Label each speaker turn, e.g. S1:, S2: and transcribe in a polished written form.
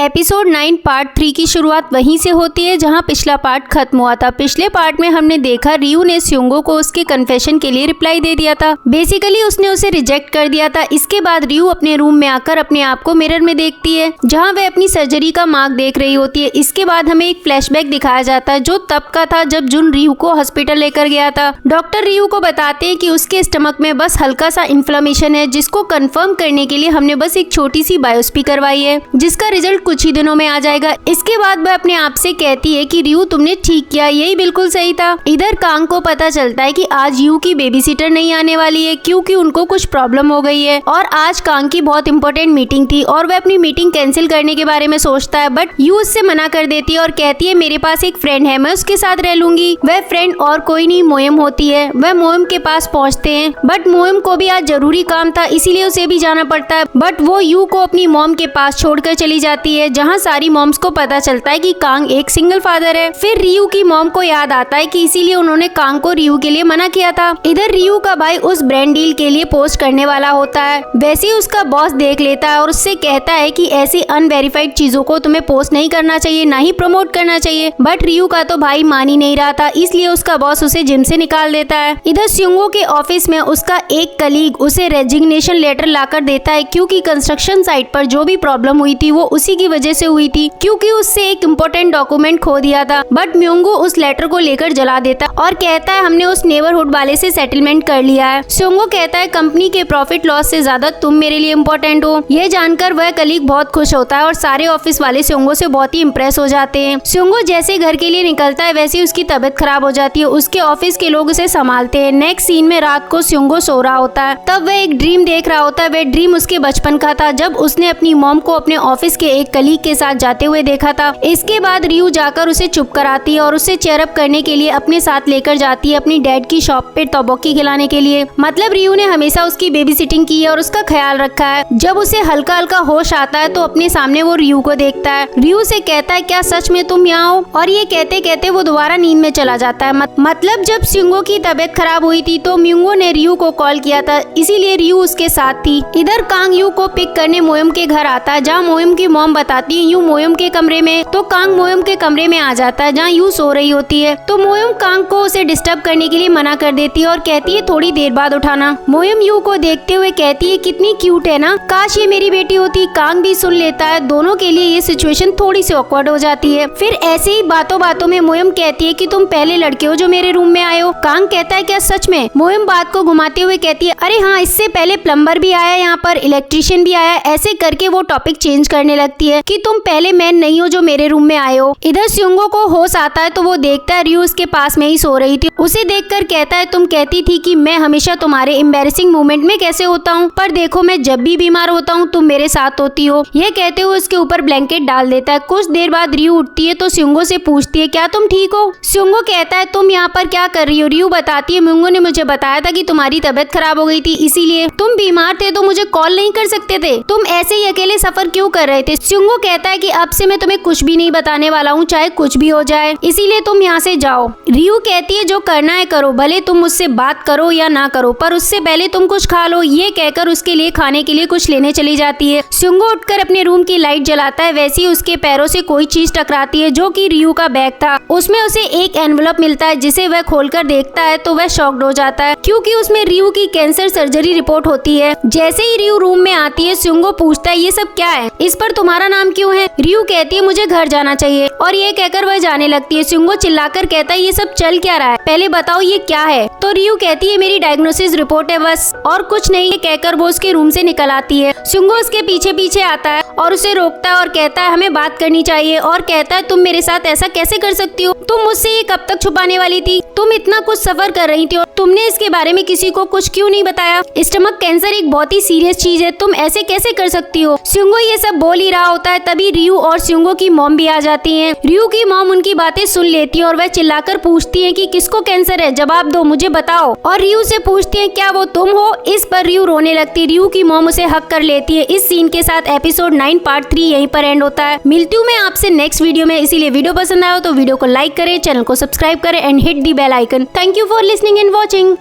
S1: Episode 9 part 3 की शुरुआत वहीं से होती है जहां पिछला पार्ट खत्म हुआ था। पिछले पार्ट में हमने देखा रियू ने स्योंगो को उसके कन्फेशन के लिए रिप्लाई दे दिया था। बेसिकली उसने उसे रिजेक्ट कर दिया था। इसके बाद रियू अपने रूम में आकर अपने आप को मिरर में देखती है जहां वह अपनी सर्जरी का मार्क देख रही होती है। इसके बाद हमें एक फ्लैशबैक दिखाया जाता है जो तब का था जब जुन रियू को हॉस्पिटल लेकर गया था। डॉक्टर रियू को बताते हैं कि उसके स्टमक में बस हल्का सा इन्फ्लेमेशन है, जिसको कंफर्म करने के लिए हमने बस एक छोटी सी बायोप्सी करवाई है जिसका रिजल्ट कुछ ही दिनों में आ जाएगा। इसके बाद वह अपने आप से कहती है कि रियू तुमने ठीक किया, यही बिल्कुल सही था। इधर कांग को पता चलता है कि आज यू की बेबी सिटर नहीं आने वाली है क्योंकि उनको कुछ प्रॉब्लम हो गई है और आज कांग की बहुत इंपॉर्टेंट मीटिंग थी और वह अपनी मीटिंग कैंसिल करने के बारे में सोचता है, बट यू उससे मना कर देती है और कहती है मेरे पास एक फ्रेंड है, मैं उसके साथ रह लूंगी। वह फ्रेंड और कोई नहीं मोयम होती है। वह मोयम के पास पहुँचते हैं बट मोयम को भी आज जरूरी काम था इसीलिए उसे भी जाना पड़ता है, बट वो यू को अपनी मॉम के पास छोड़कर चली जाती है जहाँ सारी मॉम्स को पता चलता है कि कांग एक सिंगल फादर है। फिर रियू की मॉम को याद आता है कि इसीलिए उन्होंने कांग को रियू के लिए मना किया था। इधर रियू का भाई उस ब्रांड डील के लिए पोस्ट करने वाला होता है, वैसे ही उसका बॉस देख लेता है और उससे कहता है कि ऐसी अनवेरिफाइड चीजों को तुम्हें पोस्ट नहीं करना चाहिए, ना ही प्रमोट करना चाहिए। बट रियू का तो भाई मान ही नहीं रहा था, इसलिए उसका बॉस उसे जिम से निकाल देता है। इधर स्योंगो के ऑफिस में उसका एक कलीग उसे रेजिग्नेशन लेटर लाकर देता है क्योंकि कंस्ट्रक्शन साइट पर जो भी प्रॉब्लम हुई थी वो उसी की वजह से हुई थी क्योंकि उससे एक इम्पोर्टेंट डॉक्यूमेंट खो दिया था। बट म्योंगो उस लेटर को लेकर जला देता और कहता है हमने उस नेबरहुड वाले से सेटलमेंट कर लिया है। स्योंगो कहता है कंपनी के प्रॉफिट लॉस से ज्यादा तुम मेरे लिए इम्पोर्टेंट हो। यह जानकर वह कलीग बहुत खुश होता है और सारे ऑफिस वाले स्योंगो से बहुत ही इम्प्रेस हो जाते हैं। स्योंगो जैसे घर के लिए निकलता है वैसे उसकी तबीयत खराब हो जाती है। उसके ऑफिस के लोग उसे संभालते हैं। नेक्स्ट सीन में रात को स्योंगो सो रहा होता है, तब वह एक ड्रीम देख रहा होता है। वह ड्रीम उसके बचपन का था जब उसने अपनी मॉम को अपने ऑफिस के एक कलीग के साथ जाते हुए देखा था। इसके बाद रियू जाकर उसे चुप कराती है और उसे चेयरअप करने के लिए अपने साथ लेकर जाती है अपनी डैड की शॉप पे तोबोकी खिलाने के लिए। मतलब रियू ने हमेशा उसकी बेबी सिटिंग की है और उसका ख्याल रखा है। जब उसे हल्का हल्का होश आता है तो अपने सामने वो रियू को देखता है। रियू से कहता है क्या सच में तुम यहाँ हो, और ये कहते कहते वो दोबारा नींद में चला जाता है। मतलब जब स्योंगो की तबीयत खराब हुई थी तो म्योंगो ने रियू को कॉल किया था, इसीलिए रियू उसके साथ थी। इधर कांग यू को पिक करने मोयम के घर आता है जहाँ मोयम की मॉम बताती है यू मोयम के कमरे में, तो कांग मोयम के कमरे में आ जाता है जहाँ यू सो रही होती है। तो मोयम कांग को उसे डिस्टर्ब करने के लिए मना कर देती है और कहती है थोड़ी देर बाद उठाना। मोयम यू को देखते हुए कहती है कितनी क्यूट है ना, काश ये मेरी बेटी होती। कांग भी सुन लेता है। दोनों के लिए ये सिचुएशन थोड़ी सी ऑकवर्ड हो जाती है। फिर ऐसे ही बातों बातों में मोयम कहती है कि तुम पहले लड़के हो जो मेरे रूम में आए हो। कांग कहता है क्या सच में? मोयम बात को घुमाते हुए कहती है अरे हाँ, इससे पहले प्लम्बर भी आया, यहाँ पर इलेक्ट्रिशियन भी आया। ऐसे करके वो टॉपिक चेंज करने लगती है कि तुम पहले मैन नहीं हो जो मेरे रूम में आए हो। इधर स्योंगो को होश आता है तो वो देखता है रियू उसके पास में ही सो रही थी। उसे देखकर कहता है तुम कहती थी कि मैं हमेशा तुम्हारे एम्बैरेसिंग मोमेंट में कैसे होता हूँ, पर देखो मैं जब भी बीमार होता हूँ तुम मेरे साथ होती हो। यह कहते हुए उसके ऊपर ब्लैंकेट डाल देता है। कुछ देर बाद रियू उठती है तो स्योंगो से पूछती है क्या तुम ठीक हो? स्योंगो कहता है तुम यहाँ पर क्या कर रही हो? रियू बताती है म्योंगो ने मुझे बताया था कि तुम्हारी तबीयत खराब हो गई थी, इसीलिए तुम बीमार थे तो मुझे कॉल नहीं कर सकते थे, तुम ऐसे ही अकेले सफर क्यों कर रहे थे? स्योंगो कहता है कि अब से मैं तुम्हें कुछ भी नहीं बताने वाला हूँ, चाहे कुछ भी हो जाए, इसीलिए तुम यहाँ से जाओ। रियू कहती है जो करना है करो, भले तुम मुझसे बात करो या ना करो, पर उससे पहले तुम कुछ खा लो। ये कहकर उसके लिए खाने के लिए कुछ लेने चली जाती है। स्योंगो उठकर अपने रूम की लाइट जलाता है, वैसे ही उसके पैरों से कोई चीज टकराती है जो कि रियू का बैग था। उसमें उसे एक एनवलप मिलता है जिसे वह खोलकर देखता है तो वह शॉक्ड हो जाता है क्योंकि उसमें रियू की कैंसर सर्जरी रिपोर्ट होती है। जैसे ही रियू रूम में आती है स्योंगो पूछता है ये सब क्या है, इस पर तुम्हारा नाम क्यों है? रियू कहती है मुझे घर जाना चाहिए और ये कहकर वह जाने लगती है। स्योंगो चिल्लाकर कहता है ये सब चल क्या रहा है, पहले बताओ ये क्या है? तो रियू कहती है मेरी डायग्नोसिस रिपोर्ट है बस, और कुछ नहीं। कहकर वो उसके रूम से निकल आती है। स्योंगो उसके पीछे पीछे आता है और उसे रोकता है और कहता है हमें बात करनी चाहिए, और कहता है तुम मेरे साथ ऐसा कैसे कर सकती हो, तुम मुझसे ये कब तक छुपाने वाली थी? तुम इतना कुछ सफर कर रही थी और तुमने इसके बारे में किसी को कुछ क्यों नहीं बताया? स्टमक कैंसर एक बहुत ही सीरियस चीज है, तुम ऐसे कैसे कर सकती हो? स्योंगो ये सब बोल ही रहा होता है तभी रियू और स्योंगो की मॉम भी आ जाती हैं। रियू की मॉम उनकी बातें सुन लेती है और वह चिल्लाकर पूछती है कि किसको कैंसर है, जवाब दो, मुझे बताओ। और रियू से पूछती है क्या वो तुम हो? इस पर रियू रोने लगती है। रियू की मॉम उसे हक कर लेती है। इस सीन के साथ एपिसोड 9 पार्ट 3 यहीं पर एंड होता है। मिलती हूँ मैं आपसे नेक्स्ट वीडियो में, इसीलिए वीडियो पसंद आया तो वीडियो को लाइक करें, चैनल को सब्सक्राइब करें and hit the bell icon. Thank you for listening and watching.